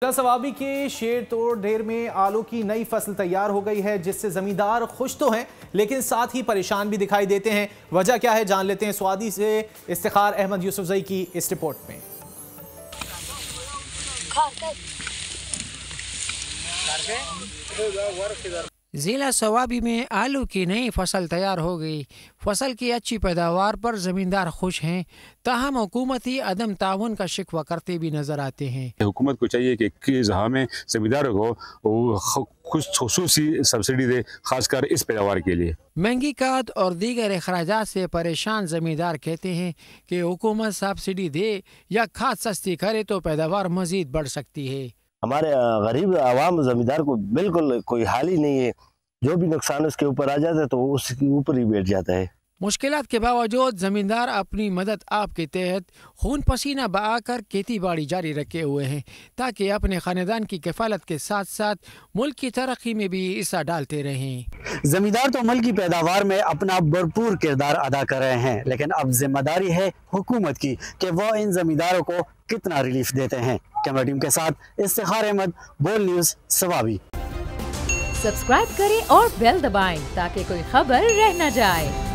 सवाबी के शेर तोड़ ढेर में आलू की नई फसल तैयार हो गई है, जिससे जमींदार खुश तो हैं लेकिन साथ ही परेशान भी दिखाई देते हैं। वजह क्या है जान लेते हैं स्वादी से इफ्तिखार अहमद यूसुफजई की इस रिपोर्ट में। जिला सवाबी में आलू की नई फसल तैयार हो गई। फसल की अच्छी पैदावार पर जमींदार खुश हैं, ताहम हुकूमती अदम ताउन का शिकवा करते भी नजर आते हैं। हुकूमत को चाहिए कि जहाँ में जमींदारों को कुछ खुसूसी सब्सिडी दे, खासकर इस पैदावार के लिए। महंगी खाद और दीगर अखराजात से परेशान जमींदार कहते हैं कि हुकूमत सब्सिडी दे या खाद सस्ती करे तो पैदावार मजीद बढ़ सकती है। हमारे गरीब आवाम जमींदार को बिल्कुल कोई हाल ही नहीं है, जो भी नुकसान उसके ऊपर आ जाता है तो उसके ऊपर ही बैठ जाता है। मुश्किलात के बावजूद जमींदार अपनी मदद आप के तहत खून पसीना बहाकर खेती बाड़ी जारी रखे हुए हैं, ताकि अपने खानदान की किफालत के साथ साथ मुल्क की तरक्की में भी हिस्सा डालते रहें। जमींदार तो मुल्क की पैदावार में अपना भरपूर किरदार अदा कर रहे हैं, लेकिन अब जिम्मेदारी है हुकूमत की कि वो इन जमींदारों को कितना रिलीफ देते हैं। कैमरा टीम के साथ इफ्तिखार अहमद, बोल न्यूज़, सवाबी। सब्सक्राइब करें और बेल दबाएं ताकि कोई खबर रह न जाए।